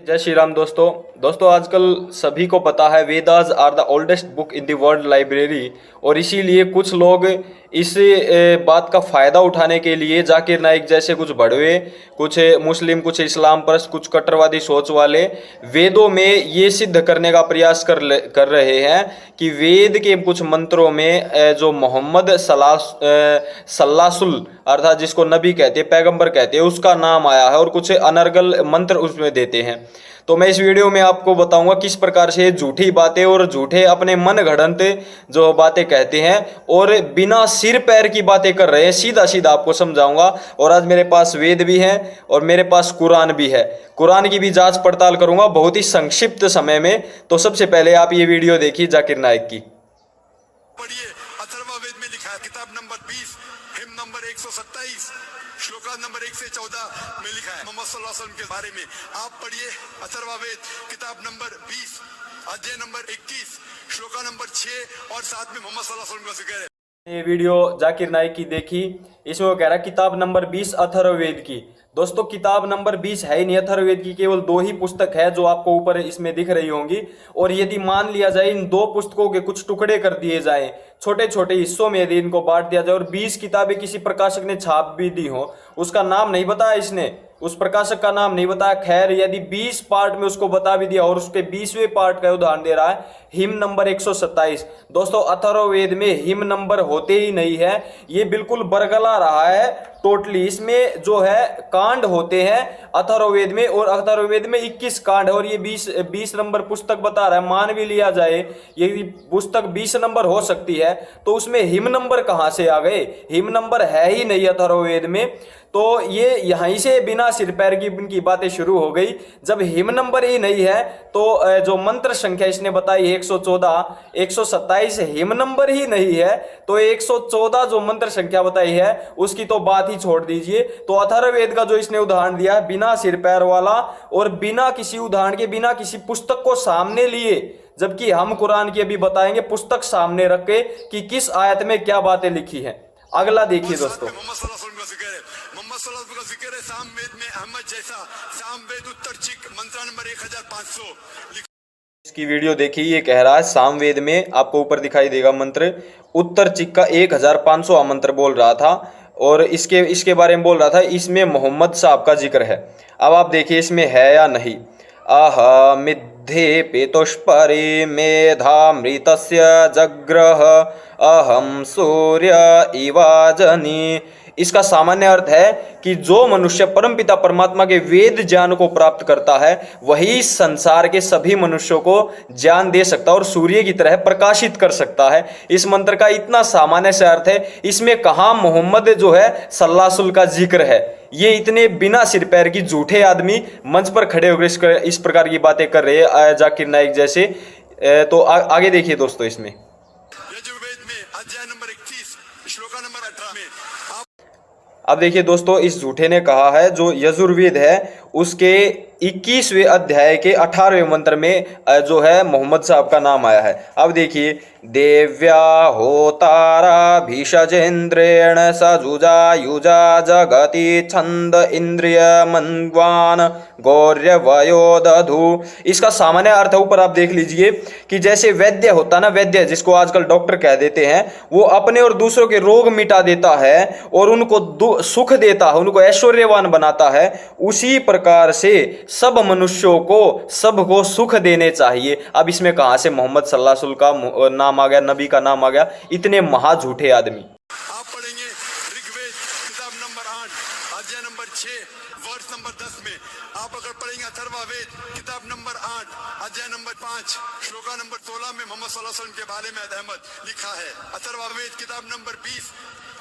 जय श्री राम दोस्तों आजकल सभी को पता है Vedas are the oldest book in the world library. और इसीलिए कुछ लोग इस बात का फ़ायदा उठाने के लिए जाकिर नाइक जैसे कुछ भड़वे, कुछ मुस्लिम, कुछ इस्लाम परस्त, कुछ कट्टरवादी सोच वाले वेदों में ये सिद्ध करने का प्रयास कर रहे हैं कि वेद के कुछ मंत्रों में जो मोहम्मद सल्लासुल अर्थात जिसको नबी कहते हैं, पैगंबर कहते हैं, उसका नाम आया है और कुछ अनर्गल मंत्र उसमें देते हैं। तो मैं इस वीडियो में आपको बताऊंगा किस प्रकार से झूठी बातें और झूठे अपने मन गढ़ंत जो बातें कहते हैं और बिना सिर पैर की बातें कर रहे हैं, सीधा सीधा आपको समझाऊंगा। और आज मेरे पास वेद भी है और मेरे पास कुरान भी है, कुरान की भी जांच पड़ताल करूंगा बहुत ही संक्षिप्त समय में। तो सबसे पहले आप ये वीडियो देखिए जाकिर नाइक की। पढ़िए, अथर्ववेद में लिखा है किताब number 20 him number 127 shloka number 1 से 14 में लिखा है मोहम्मद सल्लल्लाहु अलैहि वसल्लम के बारे में। आप पढ़िए अथर्ववेद किताब नंबर 20 अध्याय नंबर 21 श्लोका नंबर 6 और 7 में मोहम्मद सल्लल्लाहु अलैहि वसल्लम का जिक्र है। ये वीडियो जाकिर नाइक की देखी, इसमें वो कह रहा है किताब नंबर 20 अथर्ववेद की। दोस्तों किताब नंबर 20 है ही नहीं, अथर्ववेद की केवल 2 ही पुस्तक है जो आपको ऊपर इसमें दिख रही होंगी। और यदि मान लिया जाए इन 2 पुस्तकों के कुछ टुकड़े कर दिए जाएं, छोटे छोटे हिस्सों में यदि इनको बांट दिया जाए और 20 किताबें किसी प्रकाशक ने छाप भी दी हो, उसका नाम नहीं बताया इसने, उस प्रकाशक का नाम नहीं बताया, खैर यदि 20 पार्ट में उसको बता भी दिया और उसके 20वें पार्ट का उदाहरण दे रहा है हिम नंबर 127। दोस्तों अथर्ववेद में हिम नंबर होते ही नहीं है, ये बिल्कुल बरगला रहा है टोटली। इसमें जो है कांड होते हैं अथर्ववेद में और अथर्ववेद में 21 कांड है और ये 20 नंबर पुस्तक बता रहा है। मान भी लिया जाए ये पुस्तक 20 नंबर हो सकती है तो उसमें हिम नंबर कहां से आ गए? हिम नंबर है ही नहीं अथर्ववेद में। तो ये यहीं से बिना सिर पैर की इनकी बातें शुरू हो गई। जब हिम नंबर ही नहीं है तो जो मंत्र संख्या इसने बताई 114, 127 हिम नंबर ही नहीं है तो 114 जो मंत्र संख्या बताई है उसकी तो बात ही छोड़ दीजिए। तो अथर्ववेद का जो इसने उदाहरण दिया बिना सिर पैर वाला और बिना किसी उदाहरण के, बिना किसी पुस्तक को सामने लिए, जबकि हम कुरान की अभी बताएंगे पुस्तक सामने रख के कि किस आयत में क्या बातें लिखी हैं। अगला देखिए दोस्तों, मोहम्मद सल्लल्लाहु अलैहि वसल्लम का जिक्र है, मोहम्मद सल्लल्लाहु अलैहि वसल्लम का जिक्र है सामवेद में अहमद जैसा सामवेद उत्तर चिक मंत्र नंबर 1500। इसकी वीडियो देखिए, ये कह रहा है सामवेद में, आपको ऊपर दिखाई देगा मंत्र, उत्तर चिक का 1500 मंत्र बोल रहा था और इसके बारे में बोल रहा था, इसमें मोहम्मद साहब का जिक्र है। अब आप देखिए इसमें है या नहीं। मिद्धे पेतुष्परि मेधामृतस्य जग्रह अहम सूर्य इवाजनी। इसका सामान्य अर्थ है कि जो मनुष्य परमपिता परमात्मा के वेद ज्ञान को प्राप्त करता है वही संसार के सभी मनुष्यों को ज्ञान दे सकता है और सूर्य की तरह प्रकाशित कर सकता है। इस मंत्र का इतना सामान्य से अर्थ है, इसमें कहाँ मोहम्मद जो है सल्लासुल का जिक्र है। ये इतने बिना सिर पैर की झूठे आदमी मंच पर खड़े होकर इस प्रकार की बातें कर रहे हैं जाकिर नाइक जैसे। तो आगे देखिए दोस्तों, इसमें यजुर्वेद में अध्याय नंबर 31 श्लोका नंबर 18 में अब देखिए दोस्तों, इस झूठे ने कहा है जो यजुर्वेद है उसके 21वें अध्याय के 18वें मंत्र में जो है मोहम्मद साहब का नाम आया है। अब देखिए, देव्या होतारा भीषजेन्द्रेण सजुजा युजा जगति छंद इंद्रिय मनवान गौर्य वयोदधु। इसका सामान्य अर्थ ऊपर आप देख लीजिए कि जैसे वैद्य होता ना, वैद्य जिसको आजकल डॉक्टर कह देते हैं, वो अपने और दूसरों के रोग मिटा देता है और उनको सुख देता है, उनको ऐश्वर्यवान बनाता है। उसी प्रकार से सब मनुष्यों को सबको सुख देने चाहिए। अब इसमें कहां से मोहम्मद सल्लल्लाहु अलैहि वसल्लम का नाम आ गया, नबी का नाम आ गया? इतने महा झूठे आदमी। आप पढ़ेंगे ऋग्वेद किताब नंबर 8 अध्याय नंबर 6 वर्ष नंबर 10 में। आप अगर पढ़ेंगे अथर्ववेद किताब नंबर 8 अध्याय नंबर 5 श्लोका नंबर 16 में मोहम्मद सल्लल्लाहु अलैहि वसल्लम के बारे में अहमद लिखा है। अथर्ववेद किताब नंबर 20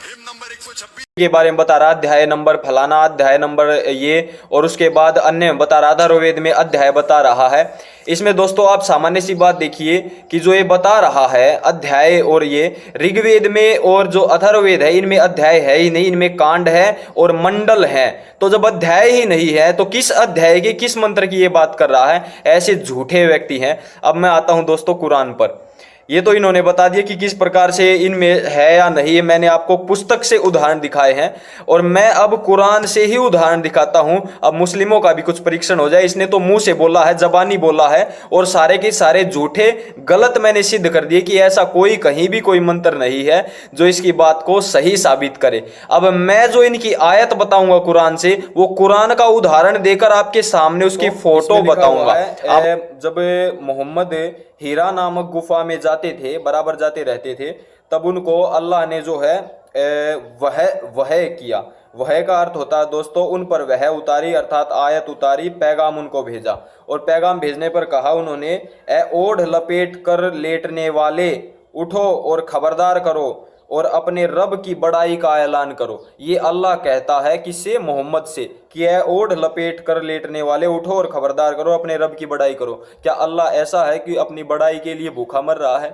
हिम नंबर 126 के बारे में बता रहा, अध्याय नंबर फलाना, अध्याय नंबर ये, और उसके बाद अन्य बता रहा, अथर्ववेद में अध्याय बता रहा है। इसमें दोस्तों आप सामान्य सी बात देखिए कि जो ये बता रहा है अध्याय और ये ऋग्वेद में और जो अथर्ववेद है इनमें अध्याय है ही नहीं, इनमें कांड है और मंडल है। तो जब अध्याय ही नहीं है तो किस अध्याय की, किस मंत्र की ये बात कर रहा है? ऐसे झूठे व्यक्ति हैं। अब मैं आता हूं दोस्तों कुरान पर। ये तो इन्होंने बता दिया कि किस प्रकार से इनमें है या नहीं, ये मैंने आपको पुस्तक से उदाहरण दिखाए हैं और मैं अब कुरान से ही उदाहरण दिखाता हूं। अब मुस्लिमों का भी कुछ परीक्षण हो जाए। इसने तो मुंह से बोला है, जबानी बोला है और सारे के सारे झूठे गलत मैंने सिद्ध कर दिए कि ऐसा कोई कहीं भी कोई मंत्र नहीं है जो इसकी बात को सही साबित करे। अब मैं जो इनकी आयत बताऊंगा कुरान से, वो कुरान का उदाहरण देकर आपके सामने उसकी फोटो बताऊंगा। जब मोहम्मद हीरा नामक गुफा में जाते थे, बराबर जाते रहते थे, तब उनको अल्लाह ने जो है वह किया। वह का अर्थ होता है दोस्तों उन पर वह उतारी, अर्थात आयत उतारी, पैगाम उनको भेजा। और पैगाम भेजने पर कहा उन्होंने, ए ओढ़ लपेट कर लेटने वाले, उठो और खबरदार करो और अपने रब की बड़ाई का ऐलान करो। ये अल्लाह कहता है किससे? मोहम्मद से, कि ए ओढ़ लपेट कर लेटने वाले, उठो और खबरदार करो, अपने रब की बड़ाई करो। क्या अल्लाह ऐसा है कि अपनी बड़ाई के लिए भूखा मर रहा है?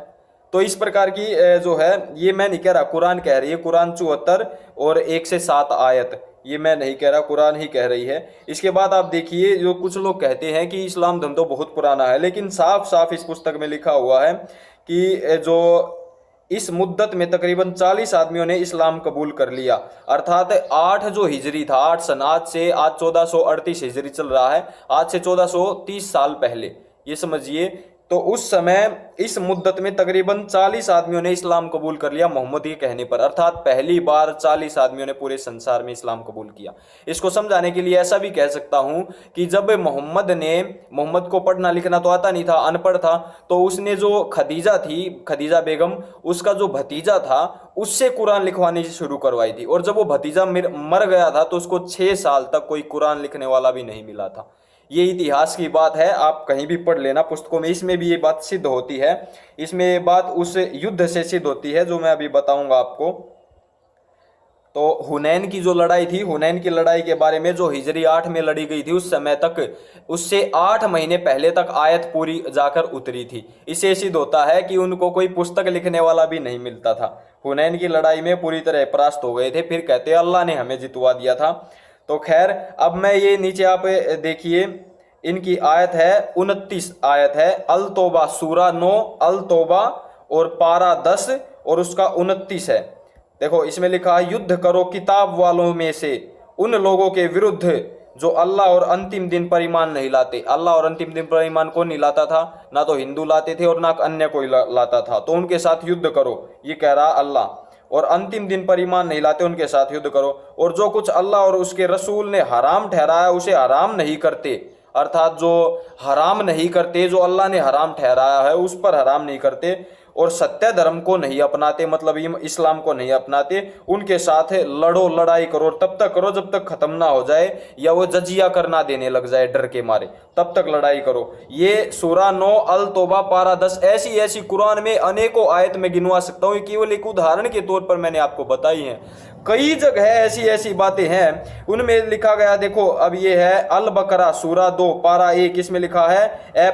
तो इस प्रकार की जो है, ये मैं नहीं कह रहा, कुरान कह रही है। कुरान 74 और 1 से 7 आयत, ये मैं नहीं कह रहा, कुरान ही कह रही है। इसके बाद आप देखिए, जो कुछ लोग कहते हैं कि इस्लाम धर्म तो बहुत पुराना है, लेकिन साफ साफ इस पुस्तक में लिखा हुआ है कि जो इस मुद्दत में तकरीबन 40 आदमियों ने इस्लाम कबूल कर लिया। अर्थात 8 जो हिजरी था, 8 सन, आज से आज 1438 हिजरी चल रहा है, आज से 1430 साल पहले, ये समझिए। तो उस समय इस मुद्दत में तकरीबन 40 आदमियों ने इस्लाम कबूल कर लिया मोहम्मद के कहने पर। अर्थात पहली बार 40 आदमियों ने पूरे संसार में इस्लाम कबूल किया। इसको समझाने के लिए ऐसा भी कह सकता हूं कि जब मोहम्मद को पढ़ना लिखना तो आता नहीं था, अनपढ़ था, तो उसने जो खदीजा थी, खदीजा बेगम, उसका जो भतीजा था, उससे कुरान लिखवानी शुरू करवाई थी। और जब वो भतीजा मर गया था तो उसको 6 साल तक कोई कुरान लिखने वाला भी नहीं मिला था। ये इतिहास की बात है, आप कहीं भी पढ़ लेना पुस्तकों में, इसमें भी ये बात सिद्ध होती है। इसमें ये बात उस युद्ध से सिद्ध होती है जो मैं अभी बताऊंगा आपको। तो हुनैन की जो लड़ाई थी, हुनैन की लड़ाई के बारे में जो हिजरी 8 में लड़ी गई थी, उस समय तक, उससे 8 महीने पहले तक आयत पूरी जाकर उतरी थी। इससे सिद्ध होता है कि उनको कोई पुस्तक लिखने वाला भी नहीं मिलता था। हुनैन की लड़ाई में पूरी तरह परास्त हो गए थे, फिर कहते अल्लाह ने हमें जितवा दिया था। तो खैर, अब मैं ये नीचे आप देखिए, इनकी आयत है 29 आयत है, अल तौबा, सूरा 9 अल तौबा और पारा 10 और उसका 29 है। देखो इसमें लिखा है, युद्ध करो किताब वालों में से उन लोगों के विरुद्ध जो अल्लाह और अंतिम दिन पर ईमान नहीं लाते। अल्लाह और अंतिम दिन पर ईमान कौन नहीं लाता था? ना तो हिंदू लाते थे और ना अन्य कोई लाता था। तो उनके साथ युद्ध करो, ये कह रहा अल्लाह। और अंतिम दिन पर ईमान नहीं लाते, उनके साथ युद्ध करो। और जो कुछ अल्लाह और उसके रसूल ने हराम ठहराया उसे हराम नहीं करते, अर्थात जो हराम नहीं करते, जो अल्लाह ने हराम ठहराया है उस पर हराम नहीं करते। और सत्य धर्म को नहीं अपनाते, मतलब इस्लाम को नहीं अपनाते, उनके साथ लड़ो, लड़ाई करो, तब तक करो जब तक खत्म ना हो जाए या वो जजिया करना देने लग जाए डर के मारे, तब तक लड़ाई करो। ये सूरा 9 अल तौबा पारा 10, ऐसी ऐसी कुरान में अनेकों आयत में गिनवा सकता हूँ, केवल एक उदाहरण के तौर पर मैंने आपको बताई हैं। कई जगह ऐसी ऐसी बातें हैं, उनमें लिखा गया, देखो अब ये है अल बकरा सूरा 2 पारा 1, इसमें लिखा है, ए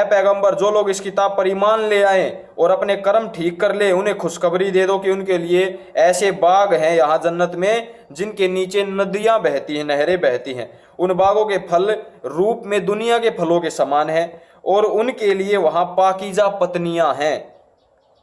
पैगंबर जो लोग इस किताब पर ईमान ले आए और अपने कर्म ठीक कर ले, उन्हें खुशखबरी दे दो कि उनके लिए ऐसे बाग हैं यहाँ जन्नत में जिनके नीचे नदियां बहती हैं, नहरें बहती हैं। उन बागों के फल रूप में दुनिया के फलों के समान हैं और उनके लिए वहां पाकीज़ा पत्नियां हैं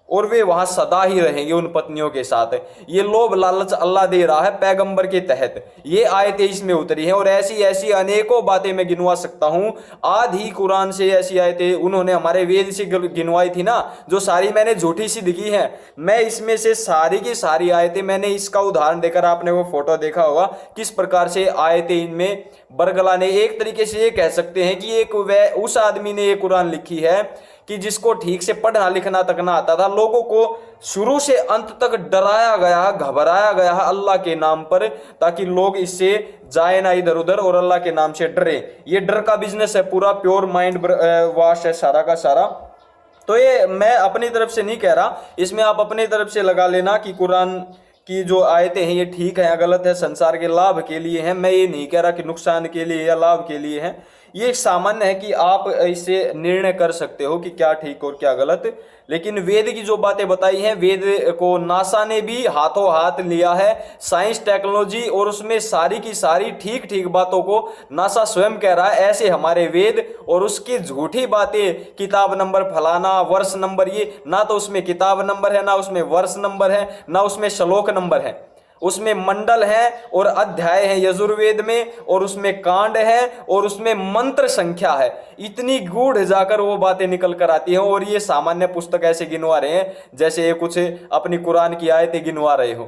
और वे वहां सदा ही रहेंगे उन पत्नियों के साथ। ये लोभ लालच अल्लाह दे रहा है पैगंबर के तहत, ये आयतें इसमें उतरी हैं। और ऐसी ऐसी अनेकों बातें मैं गिनवा सकता हूं। आधी कुरान से ऐसी आयतें उन्होंने हमारे वेद से गिनवाई थी ना, जो सारी मैंने झूठी सी दिखी हैं। मैं इसमें से सारी की सारी आयतें, मैंने इसका उदाहरण देकर, आपने वो फोटो देखा होगा किस प्रकार से आयतें इनमें बरगलाने। एक तरीके से ये कह सकते हैं कि एक उस आदमी ने ये कुरान लिखी है कि जिसको ठीक से पढ़ना लिखना तक ना आता था। लोगों को शुरू से अंत तक डराया गया, घबराया गया अल्लाह के नाम पर, ताकि लोग इससे जाए ना इधर उधर और अल्लाह के नाम से डरे। ये डर का बिजनेस है पूरा, प्योर माइंड वॉश है सारा का सारा। तो ये मैं अपनी तरफ से नहीं कह रहा, इसमें आप अपनी तरफ से लगा लेना कि कुरान की जो आयतें हैं ये ठीक है या गलत है, संसार के लाभ के लिए हैं। मैं ये नहीं कह रहा कि नुकसान के लिए या लाभ के लिए हैं। ये एक सामान्य है कि आप इससे निर्णय कर सकते हो कि क्या ठीक और क्या गलत। लेकिन वेद की जो बातें बताई हैं, वेद को नासा ने भी हाथों हाथ लिया है, साइंस टेक्नोलॉजी, और उसमें सारी की सारी ठीक ठीक बातों को नासा स्वयं कह रहा है। ऐसे हमारे वेद, और उसकी झूठी बातें, किताब नंबर फलाना, वर्ष नंबर, ये ना तो उसमें किताब नंबर है, ना उसमें वर्ष नंबर है, ना उसमें श्लोक नंबर है। उसमें मंडल है और अध्याय है यजुर्वेद में, और उसमें कांड है, और उसमें मंत्र संख्या है। इतनी गूढ़ जाकर वो बातें निकल कर आती हैं, और ये सामान्य पुस्तक ऐसे गिनवा रहे हैं जैसे ये कुछ अपनी कुरान की आयतें गिनवा रहे हो।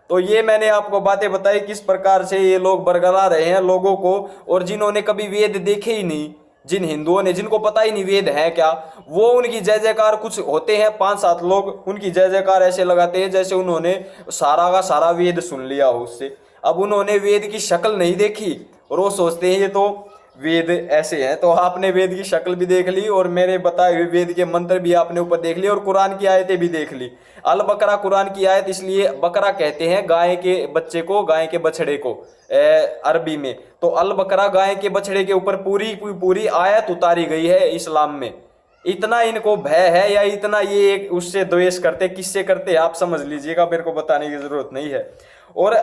तो ये मैंने आपको बातें बताई किस प्रकार से ये लोग बरगला रहे हैं लोगों को, और जिन्होंने कभी वेद देखे ही नहीं, जिन हिंदुओं ने, जिनको पता ही नहीं वेद है क्या, वो उनकी जय जयकार, कुछ होते हैं 5-7 लोग, उनकी जय जयकार ऐसे लगाते हैं जैसे उन्होंने सारा का सारा वेद सुन लिया हो उससे। अब उन्होंने वेद की शक्ल नहीं देखी और वो सोचते हैं ये तो वेद ऐसे हैं। तो आपने वेद की शक्ल भी देख ली, और मेरे बताए हुए वेद के मंत्र भी आपने ऊपर देख लिए, और कुरान की आयतें भी देख ली। अल बकरा कुरान की आयत, इसलिए बकरा कहते हैं गाय के बच्चे को, गाय के बछड़े को अरबी में। तो अल बकरा, गाय के बछड़े के ऊपर पूरी पूरी आयत उतारी गई है इस्लाम में। इतना इनको भय है, या इतना ये उससे द्वेष करते, किससे करते आप समझ लीजिएगा, मेरे को बताने की जरूरत नहीं है। और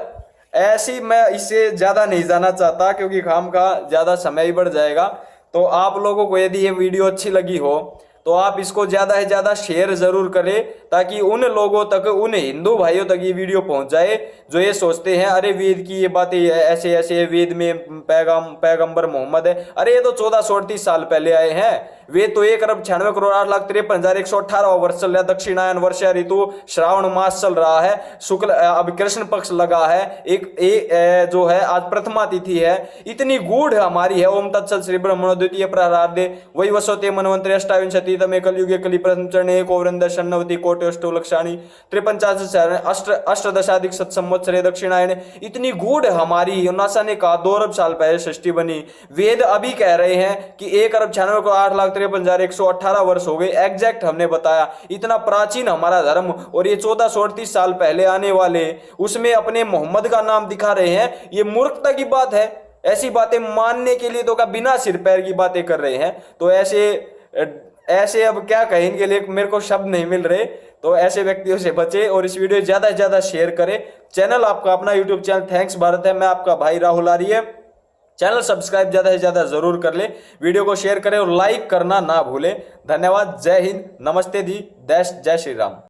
ऐसी मैं इससे ज्यादा नहीं जाना चाहता क्योंकि काम का ज्यादा समय ही बढ़ जाएगा। तो आप लोगों को यदि ये वीडियो अच्छी लगी हो तो आप इसको ज्यादा से ज्यादा शेयर जरूर करें, ताकि उन लोगों तक, उन हिंदू भाइयों तक ये वीडियो पहुंच जाए जो ये सोचते हैं अरे वेद की ये बातें ऐसे ऐसे, वेद में पैगंबर मोहम्मद है। अरे ये तो 1438 साल पहले आए हैं। वेद तो 1,96,08,53,118 वर्ष चल रहा है। दक्षिणायन वर्षा ऋतु, श्रावण मास चल रहा है, शुक्ल अब कृष्ण पक्ष लगा है, एक जो है आज प्रथमा तिथि है। इतनी गूढ़ हमारी है। ओम तत्सत श्री ब्रह्मणो द्वितीय प्राराधे वही वसोते मनवंतरे अष्टाविंशति तमे कलयुगे कलि प्रथम चरणे एकोवृंद षण्णवति कोटि अष्टो लक्षाणि 53 अष्टदशाधिक सत संवत्सरे दक्षिणायन। इतनी गूढ़ हमारी, नासा ने कहा 2 अरब साल पहले सृष्टि बनी। वेद अभी कह रहे हैं कि 1,96,08,53,118 वर्ष हो गए। एग्जैक्ट हमने बताया। इतना प्राचीन हमारा धर्म, और ये 1438 साल पहले आने वाले, उसमें अपने मोहम्मद का नाम दिखा रहे हैं। ये मूर्खता की बात है। ऐसी बातें मानने के लिए तो का बिना सिर पैर की बातें कर रहे हैं। तो ऐसे अब क्या कहें, इनके लिए मेरे को शब्द नहीं मिल रहे। तो ऐसे व्यक्तियों से बचे, और इस वीडियो ज्यादा से ज्यादा शेयर करें। चैनल आपका अपना यूट्यूब चैनल थैंक्स भारत है। मैं आपका भाई राहुल आर्य। चैनल सब्सक्राइब ज्यादा से ज्यादा जरूर कर ले, वीडियो को शेयर करें और लाइक करना ना भूलें। धन्यवाद। जय हिंद, नमस्ते दी, जय श्री राम।